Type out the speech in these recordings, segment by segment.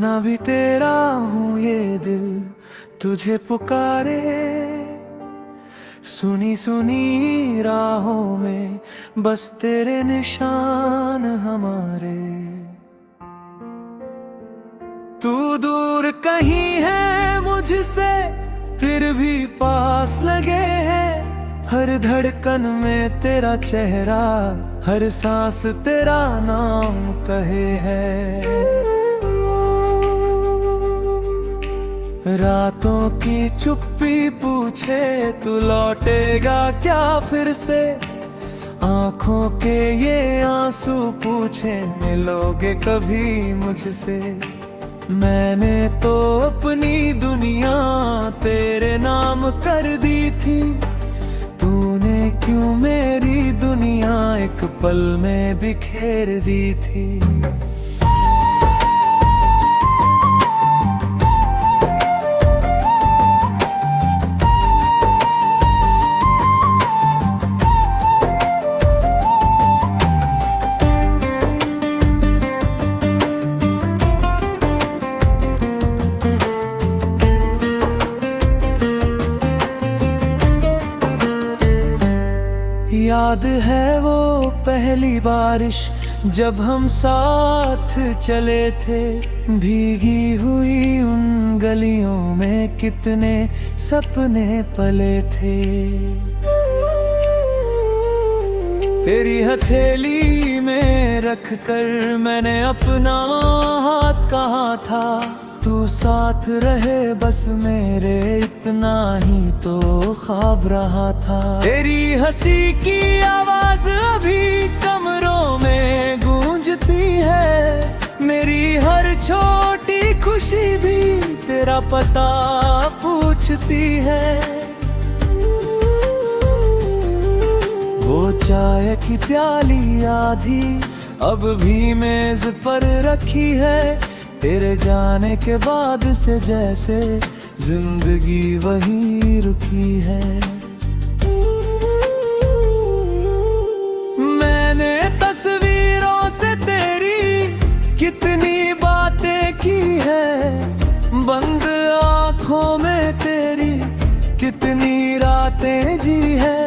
कितना भी तेरा हूँ ये दिल तुझे पुकारे, सुनी सुनी राहों में बस तेरे निशान हमारे। तू दूर कहीं है मुझसे फिर भी पास लगे है, हर धड़कन में तेरा चेहरा, हर सांस तेरा नाम कहे है। रातों की चुप्पी पूछे तू लौटेगा क्या फिर से, आंखों के ये आंसू पूछे मिलोगे कभी मुझसे। मैंने तो अपनी दुनिया तेरे नाम कर दी थी, तूने क्यों मेरी दुनिया एक पल में बिखेर दी थी। याद है वो पहली बारिश जब हम साथ चले थे, भीगी हुई उन गलियों में कितने सपने पले थे। तेरी हथेली में रख कर मैंने अपना हाथ कहा था, तू साथ रहे बस मेरे इतना ही तो ख्वाब रहा था। तेरी हंसी की आवाज अभी कमरों में गूंजती है, मेरी हर छोटी खुशी भी तेरा पता पूछती है। वो चाय की प्याली आधी अब भी मेज पर रखी है, तेरे जाने के बाद से जैसे जिंदगी वही रुकी है। मैंने तस्वीरों से तेरी कितनी बातें की है, बंद आंखों में तेरी कितनी रातें जी है।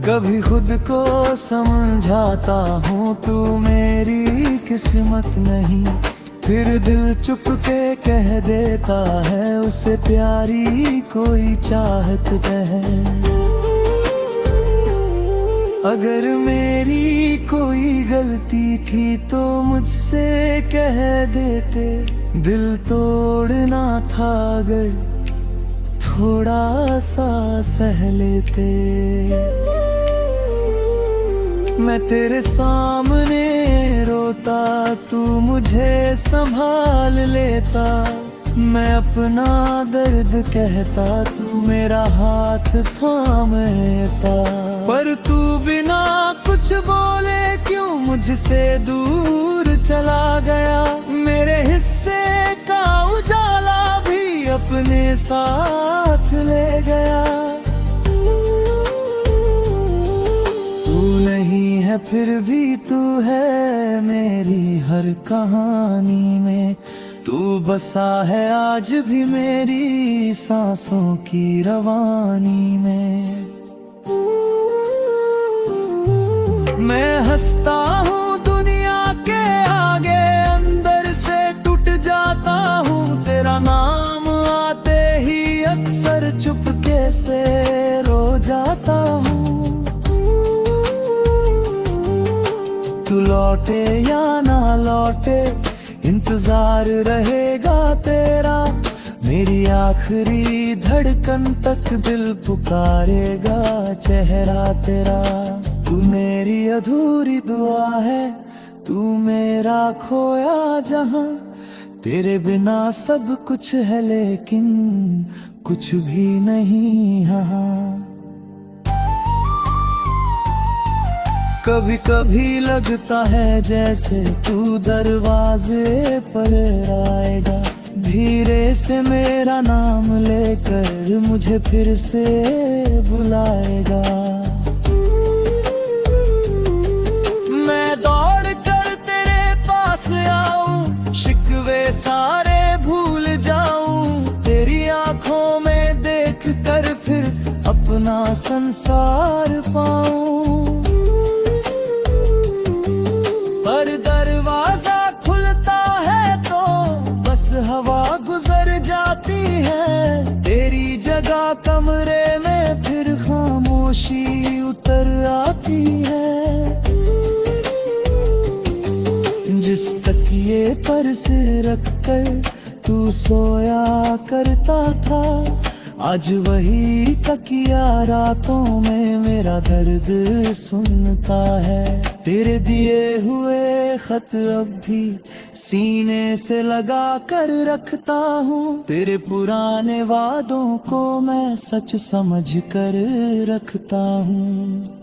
कभी खुद को समझाता हूँ तू मेरी किस्मत नहीं, फिर दिल चुप के कह देता है उसे प्यारी कोई चाहत है। अगर मेरी कोई गलती थी तो मुझसे कह देते, दिल तोड़ना था अगर थोड़ा सा सह लेते। मैं तेरे सामने रोता तू मुझे संभाल लेता, मैं अपना दर्द कहता तू मेरा हाथ थाम लेता। पर तू बिना कुछ बोले क्यों मुझसे दूर चला गया, मेरे हिस्से का उजाला भी अपने साथ ले गया। है फिर भी तू है मेरी हर कहानी में, तू बसा है आज भी मेरी सांसों की रवानी में। मैं हंसता हूँ दुनिया के आगे, अंदर से टूट जाता हूँ, तेरा नाम आते ही अक्सर चुपके से रो जाता हूँ। तू लौटे या ना लौटे इंतजार रहेगा तेरा, मेरी आखिरी धड़कन तक दिल पुकारेगा चेहरा तेरा। तू मेरी अधूरी दुआ है, तू मेरा खोया जहां, तेरे बिना सब कुछ है लेकिन कुछ भी नहीं यहाँ। कभी कभी लगता है जैसे तू दरवाजे पर आएगा, धीरे से मेरा नाम लेकर मुझे फिर से बुलाएगा। मैं दौड़ कर तेरे पास शिकवे सारे भूल जाऊं, तेरी आंखों में देख कर फिर अपना संसार पाऊं। पर दरवाजा खुलता है तो बस हवा गुजर जाती है, तेरी जगह कमरे में फिर खामोशी उतर आती है। जिस तकिए पर सिर रखकर तू सोया करता था, आज वही तकिया रातों में मेरा दर्द सुनता है। तेरे दिए हुए खत अब भी सीने से लगा कर रखता हूँ, तेरे पुराने वादों को मैं सच समझ कर रखता हूँ।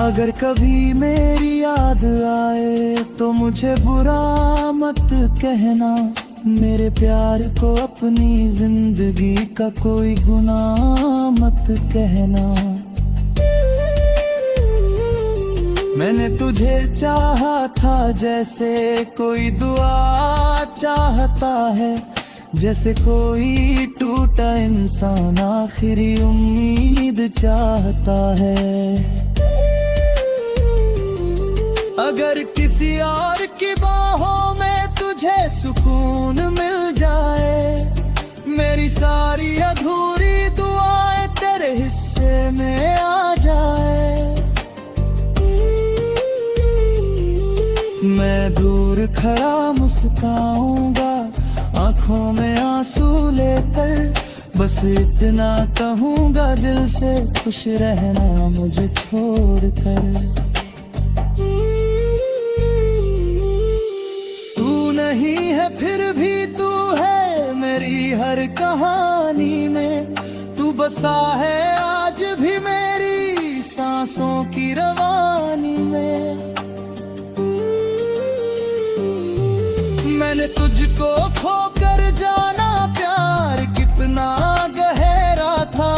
अगर कभी मेरी याद आए तो मुझे बुरा मत कहना, मेरे प्यार को अपनी जिंदगी का कोई गुनाह मत कहना। मैंने तुझे चाहा था जैसे कोई दुआ चाहता है, जैसे कोई टूटा इंसान आखिरी उम्मीद चाहता है। अगर किसी और की बाहों में तुझे सुकून मिल जाए, मेरी सारी अधूरी दुआएं तेरे हिस्से में आ जाए। मैं दूर खड़ा मुस्काऊंगा आंखों में आंसू लेकर, बस इतना कहूंगा दिल से खुश रहना मुझे छोड़कर। नहीं है फिर भी तू है मेरी हर कहानी में, तू बसा है आज भी मेरी सांसों की रवानी में। मैंने तुझको खोकर जाना प्यार कितना गहरा था,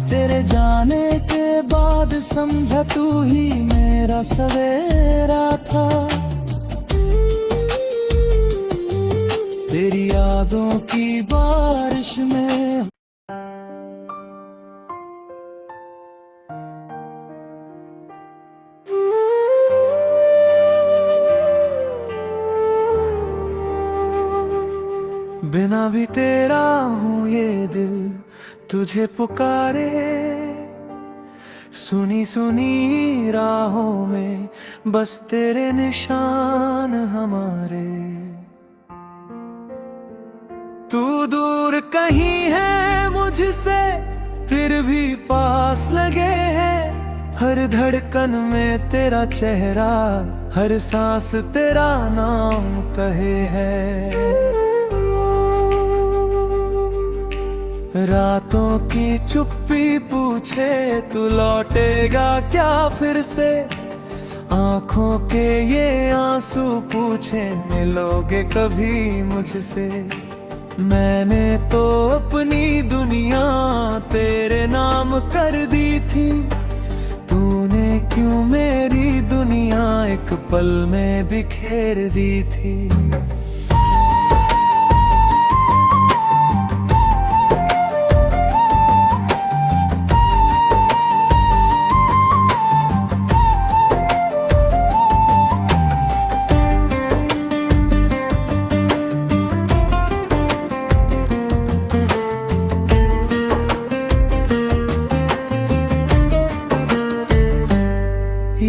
तेरे जाने के बाद समझा तू ही मेरा सवेरा था। तेरी यादों की बारिश में बिना भी तेरा हूँ ये दिल तुझे पुकारे, सुनी सुनी राहों में बस तेरे निशान हमारे। तू दूर कहीं है मुझसे फिर भी पास लगे है, हर धड़कन में तेरा चेहरा, हर सांस तेरा नाम कहे है। रातों की चुप्पी पूछे तू लौटेगा क्या फिर से, आंखों के ये आंसू पूछे मिलोगे कभी मुझसे। मैंने तो अपनी दुनिया तेरे नाम कर दी थी, तूने क्यों मेरी दुनिया एक पल में बिखेर दी थी।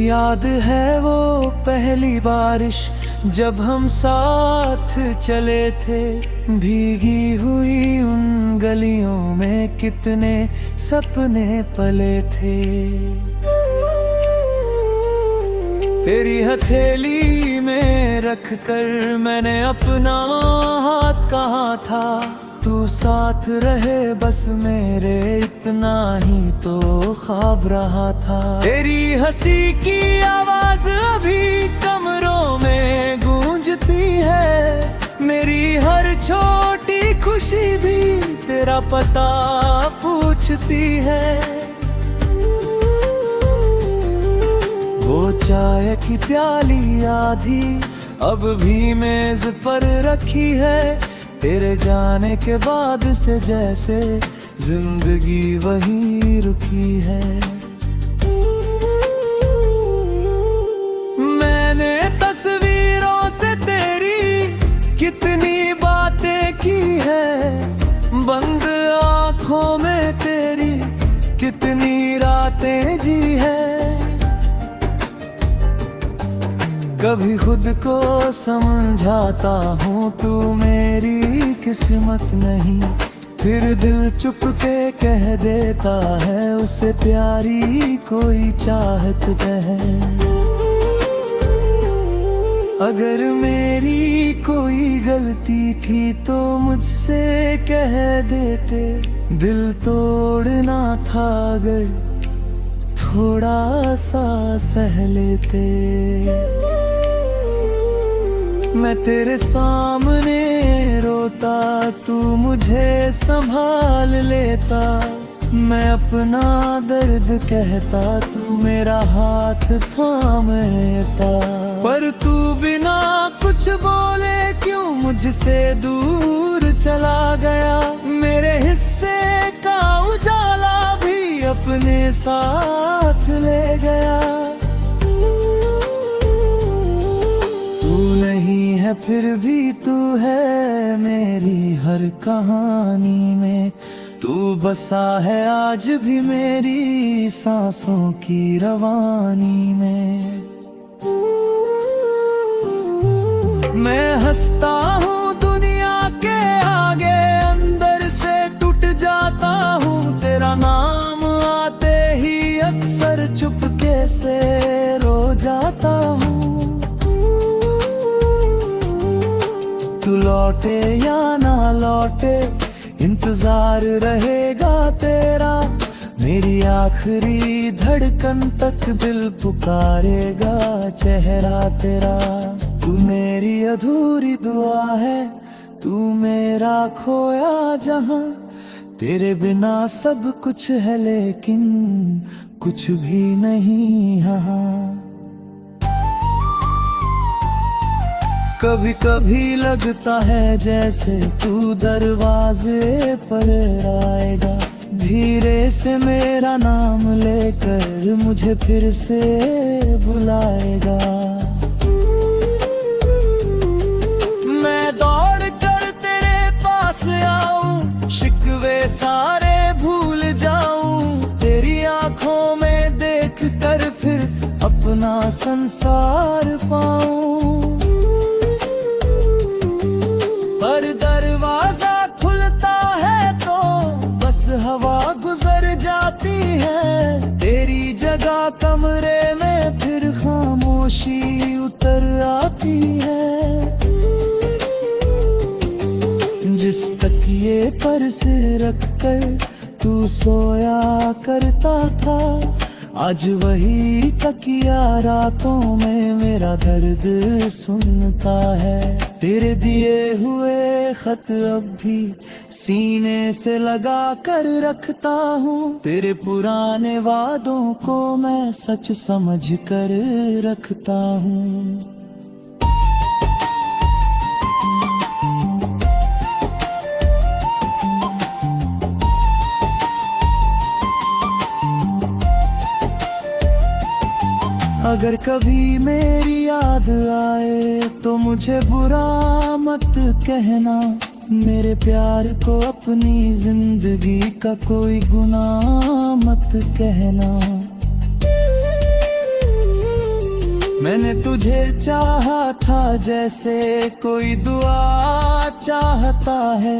याद है वो पहली बारिश जब हम साथ चले थे, भीगी हुई उन गलियों में कितने सपने पले थे। तेरी हथेली में रखकर मैंने अपना हाथ कहा था, तू साथ रहे बस मेरे इतना ही तो ख्वाब रहा था। तेरी हंसी की आवाज अभी कमरों में गूंजती है, मेरी हर छोटी खुशी भी तेरा पता पूछती है। वो चाय की प्याली आधी अब भी मेज पर रखी है, तेरे जाने के बाद से जैसे जिंदगी वही रुकी है। मैंने तस्वीरों से तेरी कितनी बातें की है, बंद आंखों में तेरी कितनी रातें जी है। कभी खुद को समझाता हूँ तू मेरी किस्मत नहीं, फिर दिल चुप के कह देता है उसे प्यारी कोई चाहत है। अगर मेरी कोई गलती थी तो मुझसे कह देते, दिल तोड़ना था अगर थोड़ा सा सह लेते। मैं तेरे सामने रोता तू मुझे संभाल लेता, मैं अपना दर्द कहता तू मेरा हाथ थाम लेता। पर तू बिना कुछ बोले क्यों मुझसे दूर चला गया, मेरे हिस्से का उजाला भी अपने साथ ले गया। तू नहीं है फिर भी तू है मेरी हर कहानी में, तू बसा है आज भी मेरी सांसों की रवानी में। मैं हंसता हूँ दुनिया के आगे, अंदर से टूट जाता हूँ, तेरा नाम आते ही अक्सर चुपके से रो जाता हूँ। तू लौटे या ना लौटे इंतजार रहेगा तेरा, मेरी आखिरी धड़कन तक दिल पुकारेगा चेहरा तेरा। तू मेरी अधूरी दुआ है, तू मेरा खोया जहां, तेरे बिना सब कुछ है लेकिन कुछ भी नहीं यहाँ। कभी कभी लगता है जैसे तू दरवाजे पर आएगा, धीरे से मेरा नाम लेकर मुझे फिर से बुलाएगा। मैं दौड़ कर तेरे पास आऊं, शिकवे सारे भूल जाऊं, तेरी आंखों में देख कर फिर अपना संसार पाऊं। पर दरवाजा खुलता है तो बस हवा गुजर जाती है, तेरी जगह कमरे में फिर खामोशी उतर आती है। जिस तकिए पर सिर रखकर तू सोया करता था, आज वही तकिया रातों में मेरा दर्द सुनता है। तेरे दिए हुए खत अब भी सीने से लगा कर रखता हूँ, तेरे पुराने वादों को मैं सच समझ कर रखता हूँ। अगर कभी मेरी याद आए तो मुझे बुरा मत कहना, मेरे प्यार को अपनी जिंदगी का कोई गुनाह मत कहना। मैंने तुझे चाहा था जैसे कोई दुआ चाहता है,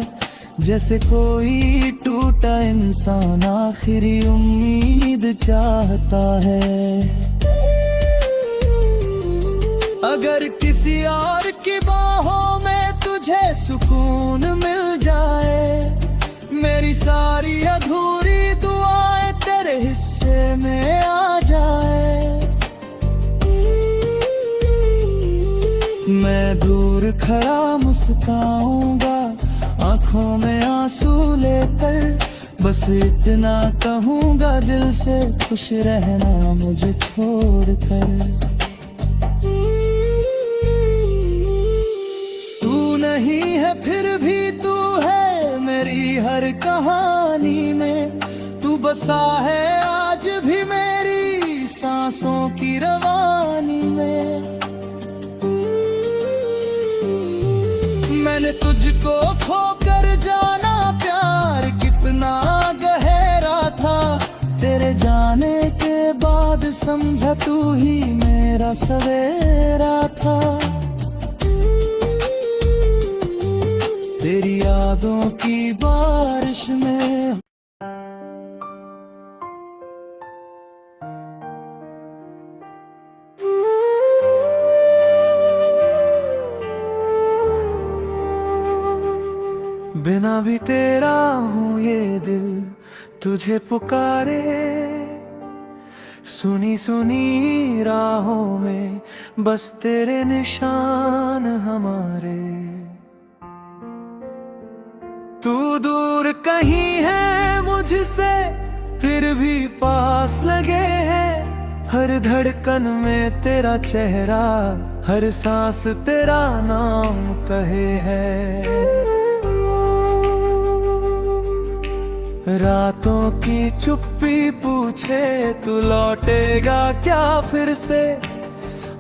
जैसे कोई टूटा इंसान आखिरी उम्मीद चाहता है। अगर किसी और की बाहों में तुझे सुकून मिल जाए, मेरी सारी अधूरी दुआएं तेरे हिस्से में आ जाए। मैं दूर खड़ा मुस्काऊंगा आंखों में आंसू लेकर, बस इतना कहूंगा दिल से खुश रहना मुझे छोड़कर। तू नहीं है फिर भी तू है मेरी हर कहानी में, तू बसा है आज भी मेरी सांसों की रवानी में। मैंने तुझको खोकर जाना प्यार कितना गहरा था, तेरे जाने के बाद समझा तू ही मेरा सवेरा था। तेरी यादों की बारिश में बिना भी तेरा हूँ ये दिल तुझे पुकारे, सुनी सुनी राहों में बस तेरे निशान हमारे। तू दूर कहीं है मुझसे फिर भी पास लगे है, हर धड़कन में तेरा चेहरा, हर सांस तेरा नाम कहे है। रातों की चुप्पी पूछे तू लौटेगा क्या फिर से,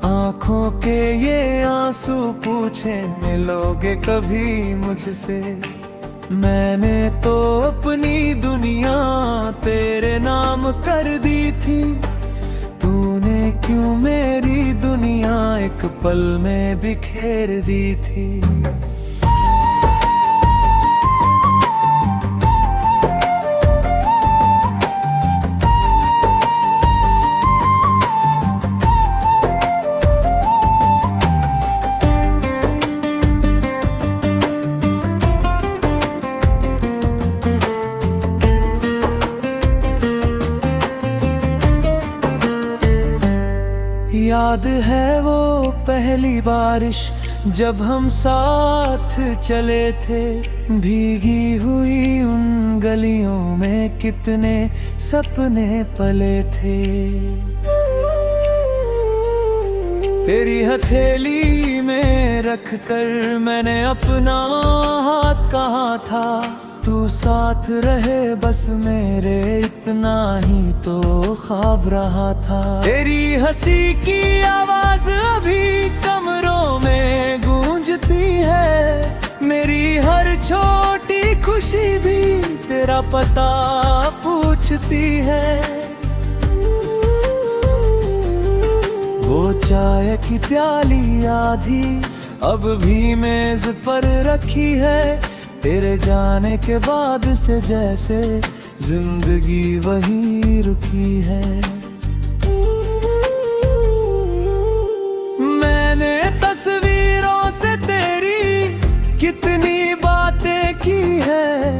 आंखों के ये आंसू पूछे मिलोगे कभी मुझसे। मैंने तो अपनी दुनिया तेरे नाम कर दी थी, तूने क्यों मेरी दुनिया एक पल में बिखेर दी थी। याद है वो पहली बारिश जब हम साथ चले थे, भीगी हुई उन गलियों में कितने सपने पले थे। तेरी हथेली में रख कर मैंने अपना हाथ कहा था, तू साथ रहे बस मेरे इतना ही तो ख्वाब रहा था। तेरी हंसी की आवाज अभी कमरों में गूंजती है, मेरी हर छोटी खुशी भी तेरा पता पूछती है। वो चाय की प्याली आधी अब भी मेज पर रखी है, तेरे जाने के बाद से जैसे जिंदगी वही रुकी है। मैंने तस्वीरों से तेरी कितनी बातें की है,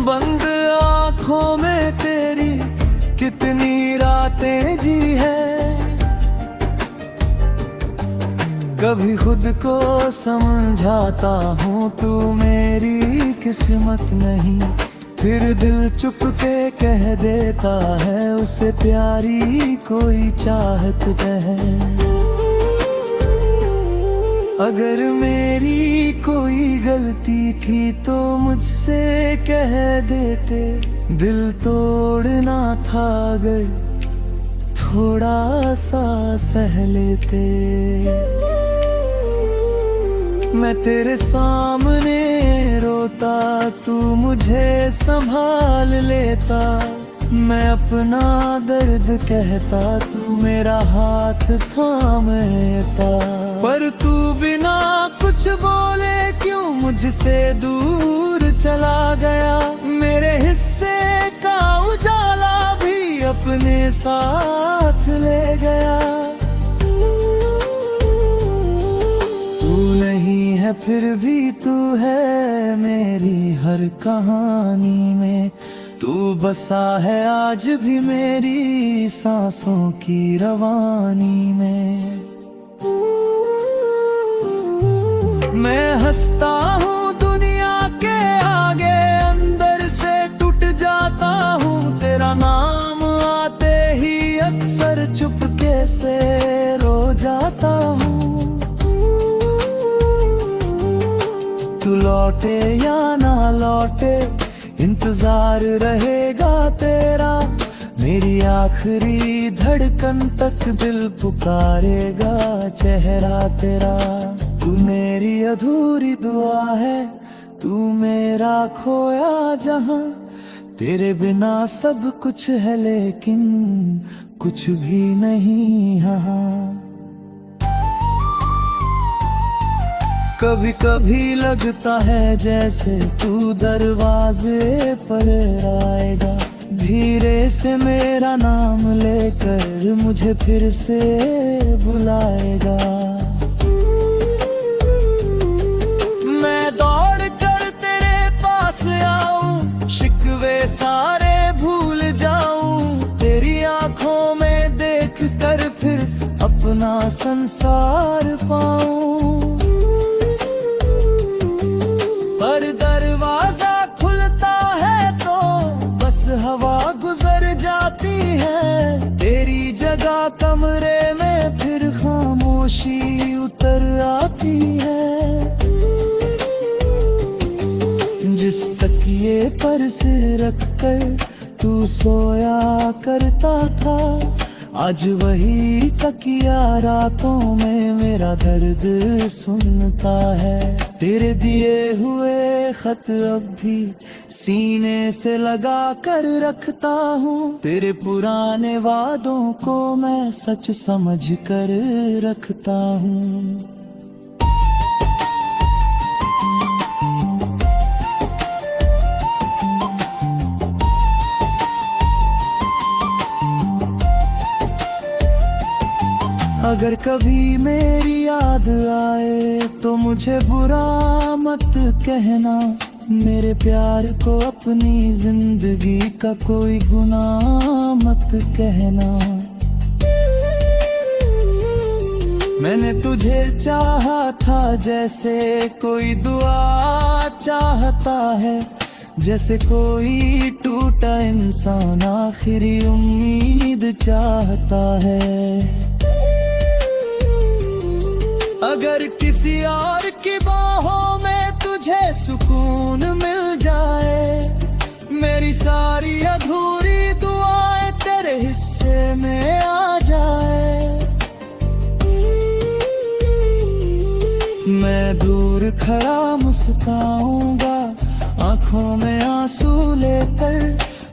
बंद आंखों में तेरी कितनी रातें जी है। कभी खुद को समझाता हूँ तू मेरी किस्मत नहीं, फिर दिल चुप के कह देता है उसे प्यारी कोई चाहत है। अगर मेरी कोई गलती थी तो मुझसे कह देते, दिल तोड़ना था अगर थोड़ा सा सह लेते। मैं तेरे सामने रोता तू मुझे संभाल लेता, मैं अपना दर्द कहता तू मेरा हाथ थाम लेता। पर तू बिना कुछ बोले क्यों मुझसे दूर चला गया, मेरे हिस्से का उजाला भी अपने साथ ले गया। है फिर भी तू है मेरी हर कहानी में, तू बसा है आज भी मेरी सांसों की रवानी में। मैं हंसता हूँ दुनिया के आगे, अंदर से टूट जाता हूँ। तेरा नाम आते ही अक्सर चुपके से रो जाता हूँ। तू लौटे या ना लौटे इंतजार रहेगा तेरा। मेरी आखिरी धड़कन तक दिल पुकारेगा चेहरा तेरा। तू मेरी अधूरी दुआ है, तू मेरा खोया जहां। तेरे बिना सब कुछ है लेकिन कुछ भी नहीं यहाँ। कभी कभी लगता है जैसे तू दरवाजे पर आएगा, धीरे से मेरा नाम लेकर मुझे फिर से बुलाएगा। मैं दौड़ कर तेरे पास आऊं, शिकवे सारे भूल जाऊं। तेरी आंखों में देख कर फिर अपना संसार पाऊं। पर दरवाजा खुलता है तो बस हवा गुजर जाती है। तेरी जगह कमरे में फिर खामोशी उतर आती है। जिस तकिए पर सिर रखकर तू सोया करता था, आज वही तकिया रातों में मेरा दर्द सुनता है। तेरे दिए हुए खत अब भी सीने से लगा कर रखता हूँ। तेरे पुराने वादों को मैं सच समझ कर रखता हूँ। अगर कभी मेरी याद आए तो मुझे बुरा मत कहना। मेरे प्यार को अपनी जिंदगी का कोई गुनाह मत कहना। मैंने तुझे चाहा था जैसे कोई दुआ चाहता है, जैसे कोई टूटा इंसान आखिरी उम्मीद चाहता है। अगर किसी और की बाहों में तुझे सुकून मिल जाए, मेरी सारी अधूरी दुआएं तेरे हिस्से में आ जाए। मैं दूर खड़ा मुस्कुराऊंगा आंखों में आंसू लेकर,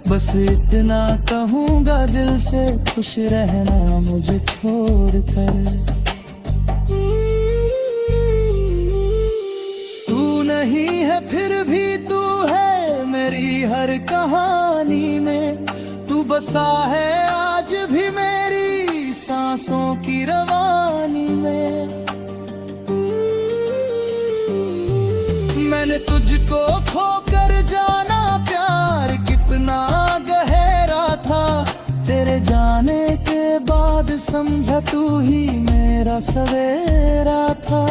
बस इतना कहूंगा दिल से खुश रहना मुझे छोड़कर। नहीं है फिर भी तू है मेरी हर कहानी में। तू बसा है आज भी मेरी सांसों की रवानी में। मैंने तुझको खोकर जाना प्यार कितना गहरा था। तेरे जाने के बाद समझा तू ही मेरा सवेरा था।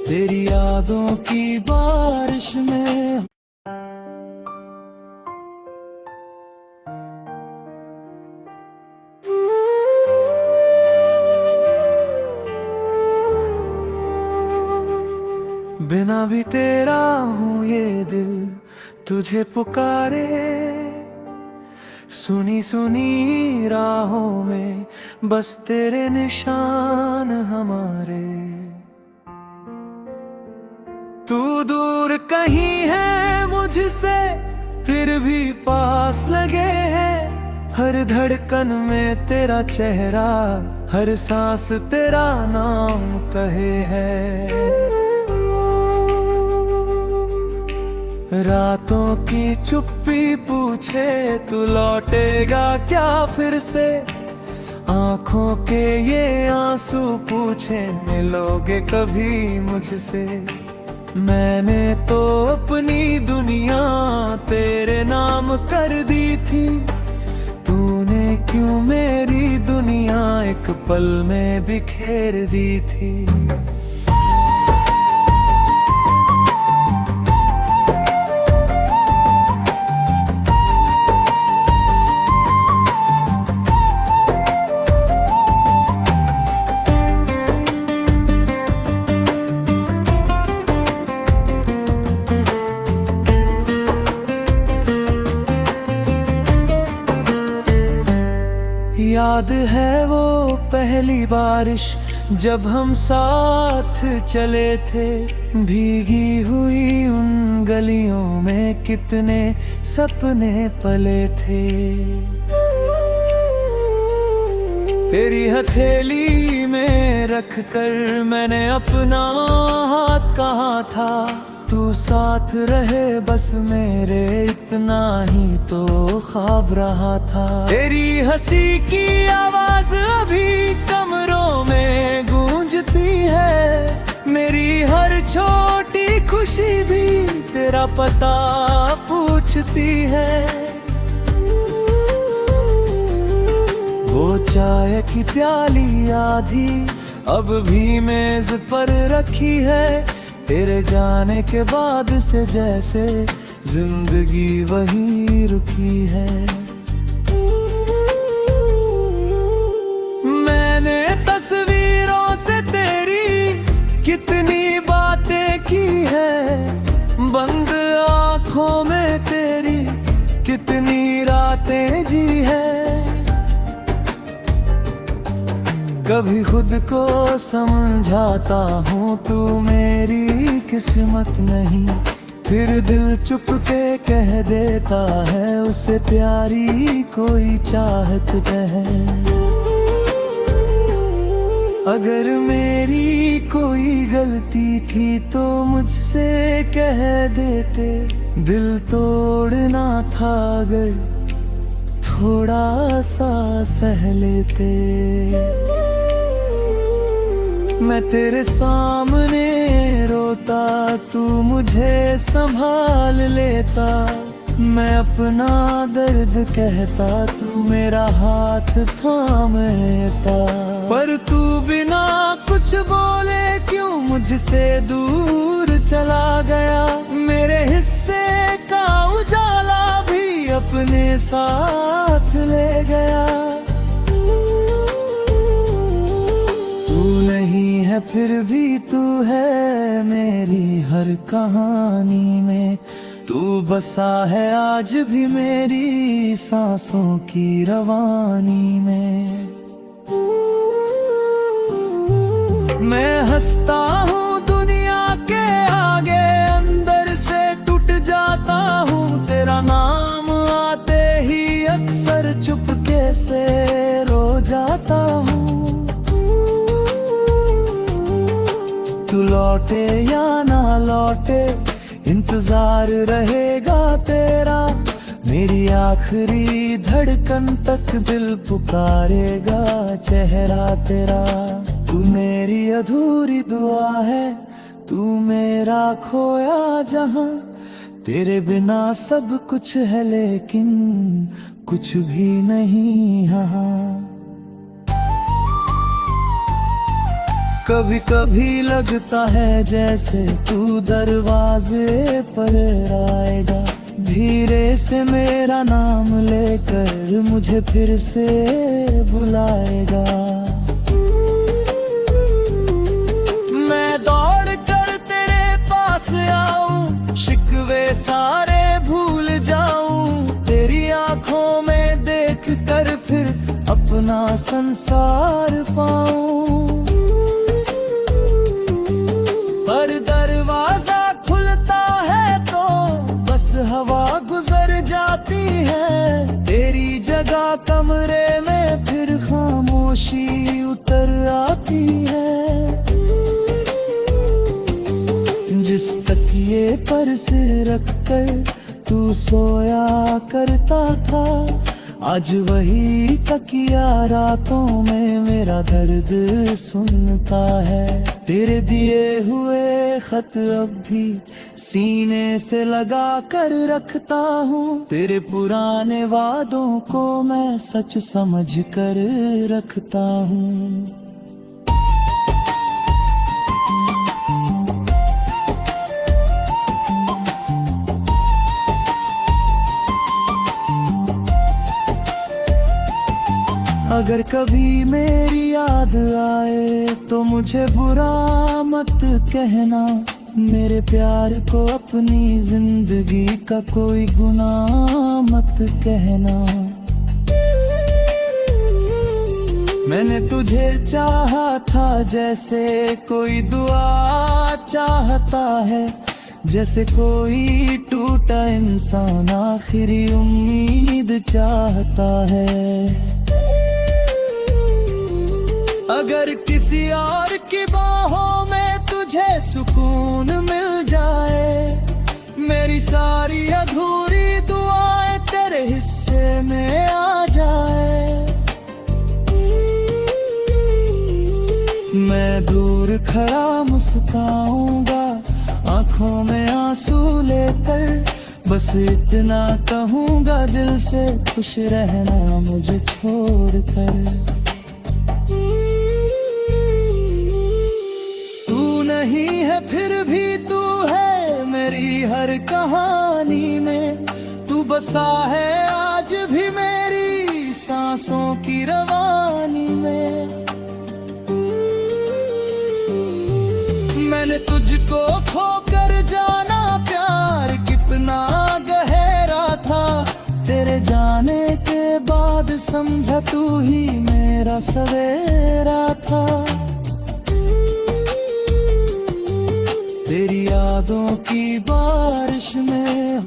तेरी यादों की बारिश में बिना भी तेरा हूँ ये दिल तुझे पुकारे। सुनी सुनी राहों में बस तेरे निशान हमारे। तू दूर कहीं है मुझसे फिर भी पास लगे है। हर धड़कन में तेरा चेहरा, हर सांस तेरा नाम कहे है। रातों की चुप्पी पूछे तू लौटेगा क्या फिर से। आंखों के ये आंसू पूछे मिलोगे कभी मुझसे। मैंने तो अपनी दुनिया तेरे नाम कर दी थी, तूने क्यों मेरी दुनिया एक पल में बिखेर दी थी। याद है वो पहली बारिश जब हम साथ चले थे, भीगी हुई उन गलियों में कितने सपने पले थे। तेरी हथेली में रख कर मैंने अपना हाथ कहा था, तू साथ रहे बस मेरे, इतना ही तो ख्वाब रहा था। तेरी हंसी की आवाज अभी कमरों में गूंजती है, मेरी हर छोटी खुशी भी तेरा पता पूछती है। वो चाय की प्याली आधी अब भी मेज पर रखी है, तेरे जाने के बाद से जैसे जिंदगी वही रुकी है। मैंने तस्वीरों से तेरी कितनी बातें की है, बंद आंखों में तेरी कितनी रातें जी है। कभी खुद को समझाता हूँ तू मेरी किस्मत नहीं, फिर दिल चुप के कह देता है उसे प्यारी कोई चाहत है। अगर मेरी कोई गलती थी तो मुझसे कह देते, दिल तोड़ना था अगर थोड़ा सा सह लेते। मैं तेरे सामने रोता, तू मुझे संभाल लेता, मैं अपना दर्द कहता, तू मेरा हाथ थाम लेता। पर तू बिना कुछ बोले क्यों मुझसे दूर चला गया, मेरे हिस्से का उजाला भी अपने साथ ले गया। फिर भी तू है मेरी हर कहानी में, तू बसा है आज भी मेरी सांसों की रवानी में। मैं हंसता हूँ दुनिया के आगे, अंदर से टूट जाता हूँ, तेरा नाम आते ही अक्सर चुपके से रो जाता हूँ। तू लौटे या ना लौटे इंतजार रहेगा तेरा, मेरी आखिरी धड़कन तक दिल पुकारेगा चेहरा तेरा। तू मेरी अधूरी दुआ है, तू मेरा खोया जहां, तेरे बिना सब कुछ है लेकिन कुछ भी नहीं यहाँ। कभी कभी लगता है जैसे तू दरवाजे पर आएगा, धीरे से मेरा नाम लेकर मुझे फिर से बुलाएगा। मैं दौड़ कर तेरे पास आऊं, शिकवे सारे भूल जाऊं, तेरी आंखों में देख कर फिर अपना संसार पाऊं। पर दरवाजा खुलता है तो बस हवा गुजर जाती है, तेरी जगह कमरे में फिर खामोशी उतर आती है। जिस तकिए पर सिर रख कर तू सोया करता था, आज वही तकिया रातों में मेरा दर्द सुनता है। तेरे दिए हुए खत अब भी सीने से लगा कर रखता हूँ। तेरे पुराने वादों को मैं सच समझ कर रखता हूँ। अगर कभी मेरी याद आए तो मुझे बुरा मत कहना। मेरे प्यार को अपनी जिंदगी का कोई गुनाह मत कहना। मैंने तुझे चाहा था जैसे कोई दुआ चाहता है, जैसे कोई टूटा इंसान आखिरी उम्मीद चाहता है। अगर किसी और की बाहों में तुझे सुकून मिल जाए, मेरी सारी अधूरी दुआएं तेरे हिस्से में आ जाए। मैं दूर खड़ा मुस्काऊंगा आंखों में आंसू लेकर, बस इतना कहूंगा दिल से खुश रहना मुझे छोड़कर। नहीं है फिर भी तू है मेरी हर कहानी में। तू बसा है आज भी मेरी सांसों की रवानी में। मैंने तुझको खोकर जाना प्यार कितना गहरा था। तेरे जाने के बाद समझा तू ही मेरा सवेरा था। तेरी यादों की बारिश में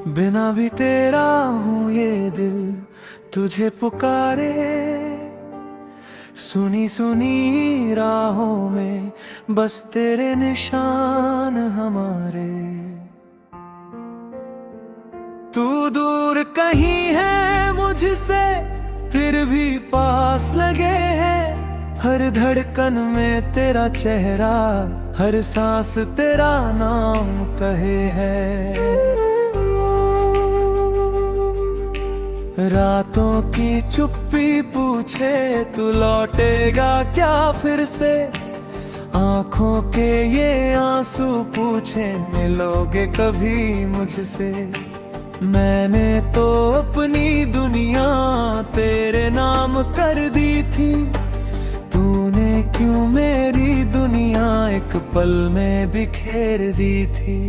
बिना भी तेरा हूँ ये दिल तुझे पुकारे। सुनी सुनी राहों में बस तेरे निशान हमारे। तू दूर कहीं है मुझसे फिर भी पास लगे है। हर धड़कन में तेरा चेहरा, हर सांस तेरा नाम कहे है। रातों की चुप्पी पूछे तू लौटेगा क्या फिर से। आंखों के ये आंसू पूछे मिलोगे कभी मुझसे। मैंने तो अपनी दुनिया तेरे नाम कर दी थी। तूने क्यों मेरी दुनिया एक पल में बिखेर दी थी।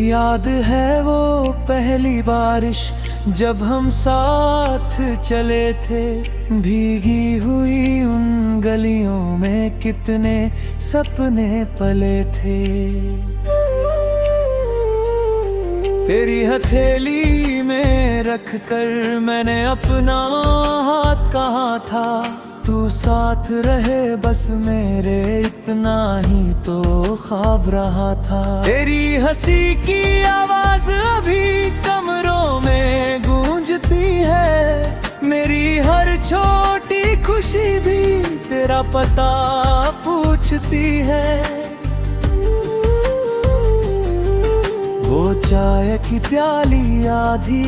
याद है वो पहली बारिश जब हम साथ चले थे। भीगी हुई उन गलियों में कितने सपने पले थे। तेरी हथेली में रख कर मैंने अपना हाथ कहा था। तू साथ रहे बस मेरे इतना ही तो ख्वाब रहा था। तेरी हंसी की आवाज अभी कमरों में गूंजती है। मेरी हर छोटी खुशी भी तेरा पता पूछती है। वो चाय की प्याली आधी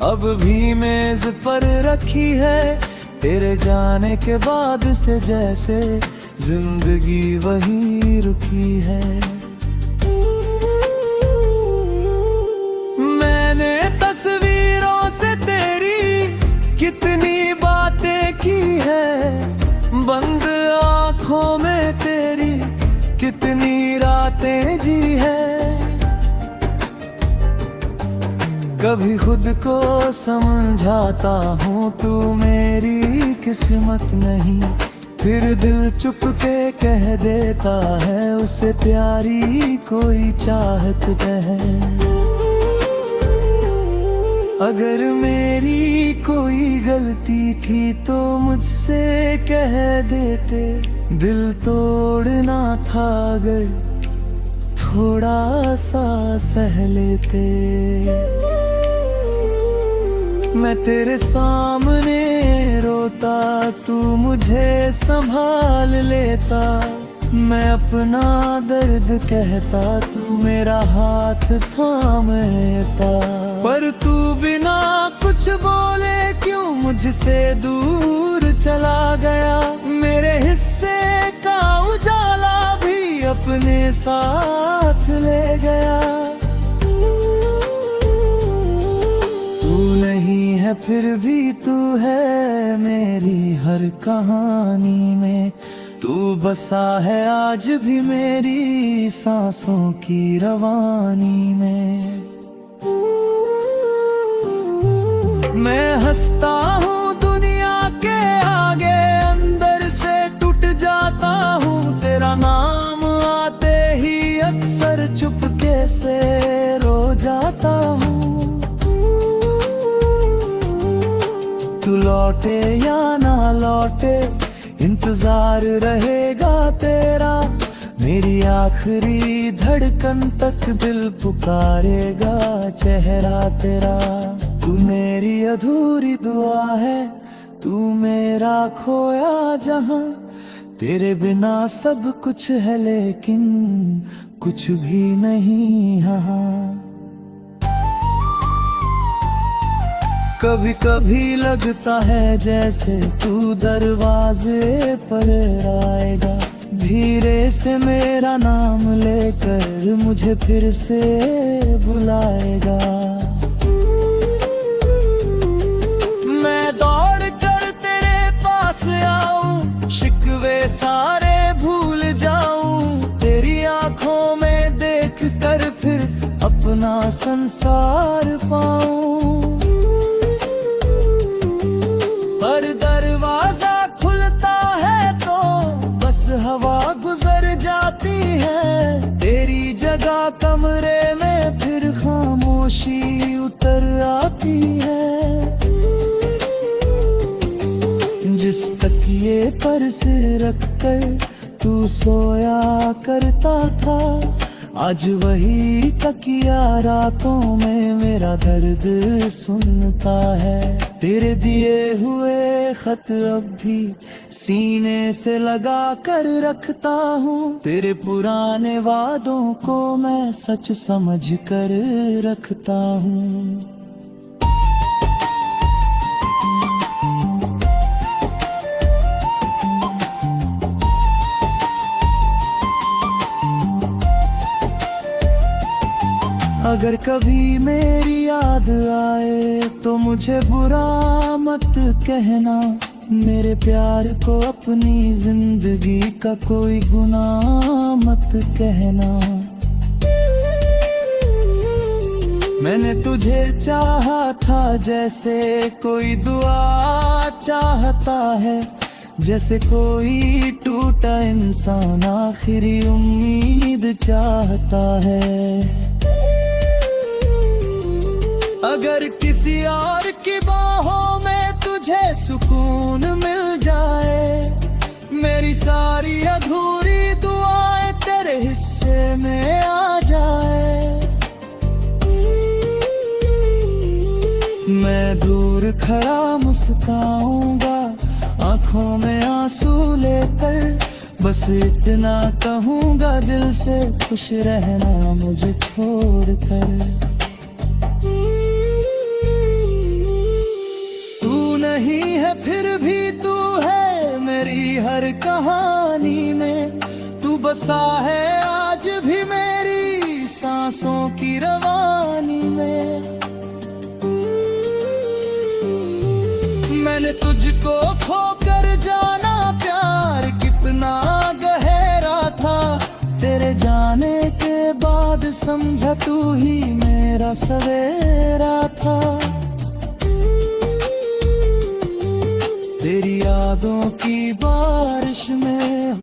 अब भी मेज पर रखी है। तेरे जाने के बाद से जैसे जिंदगी वही रुकी है। मैंने तस्वीरों से तेरी कितनी बातें की है। बंद आंखों में तेरी कितनी रातें जी है, कभी खुद को समझाता हूँ तू मेरी किस्मत नहीं, फिर दिल चुप के कह देता है उसे प्यारी कोई चाहत है। अगर मेरी कोई गलती थी तो मुझसे कह देते, दिल तोड़ना था अगर थोड़ा सा सह लेते। मैं तेरे सामने रोता, तू मुझे संभाल लेता, मैं अपना दर्द कहता, तू मेरा हाथ थाम लेता। पर तू बिना कुछ बोले क्यों मुझसे दूर चला गया, मेरे हिस्से का उजाला भी अपने साथ ले गया। है फिर भी तू है मेरी हर कहानी में, तू बसा है आज भी मेरी सांसों की रवानी में। मैं हंसता हूँ दुनिया के आगे, अंदर से टूट जाता हूँ, तेरा नाम आते ही अक्सर चुपके से रो जाता हूँ। तू लौटे या ना लौटे इंतजार रहेगा तेरा, मेरी आखिरी धड़कन तक दिल पुकारेगा चेहरा तेरा। तू मेरी अधूरी दुआ है, तू मेरा खोया जहां, तेरे बिना सब कुछ है लेकिन कुछ भी नहीं यहाँ। कभी कभी लगता है जैसे तू दरवाजे पर आएगा, धीरे से मेरा नाम लेकर मुझे फिर से बुलाएगा। मैं दौड़ कर तेरे पास आऊं, शिकवे सारे भूल जाऊं, तेरी आंखों में देख कर फिर अपना संसार पाऊं। पर दरवाजा खुलता है तो बस हवा गुजर जाती है, तेरी जगह कमरे में फिर खामोशी उतर आती है। जिस तकिए पर सिर रखकर तू सोया करता था, आज वही तकिया रातों में मेरा दर्द सुनता है। तेरे दिए हुए खत अब भी सीने से लगा कर रखता हूँ, तेरे पुराने वादों को मैं सच समझ कर रखता हूँ। अगर कभी मेरी याद आए तो मुझे बुरा मत कहना, मेरे प्यार को अपनी जिंदगी का कोई गुनाह मत कहना। मैंने तुझे चाहा था जैसे कोई दुआ चाहता है, जैसे कोई टूटा इंसान आखिरी उम्मीद चाहता है। अगर किसी और की बाहों में तुझे सुकून मिल जाए, मेरी सारी अधूरी दुआएं तेरे हिस्से में आ जाए। मैं दूर खड़ा मुस्काऊंगा आंखों में आंसू लेकर, बस इतना कहूंगा दिल से खुश रहना मुझे छोड़कर। नहीं है फिर भी तू है मेरी हर कहानी में, तू बसा है आज भी मेरी सांसों की रवानी में। मैंने तुझको खोकर जाना प्यार कितना गहरा था, समझा तू ही मेरा सवेरा था। तेरी यादों की बारिश में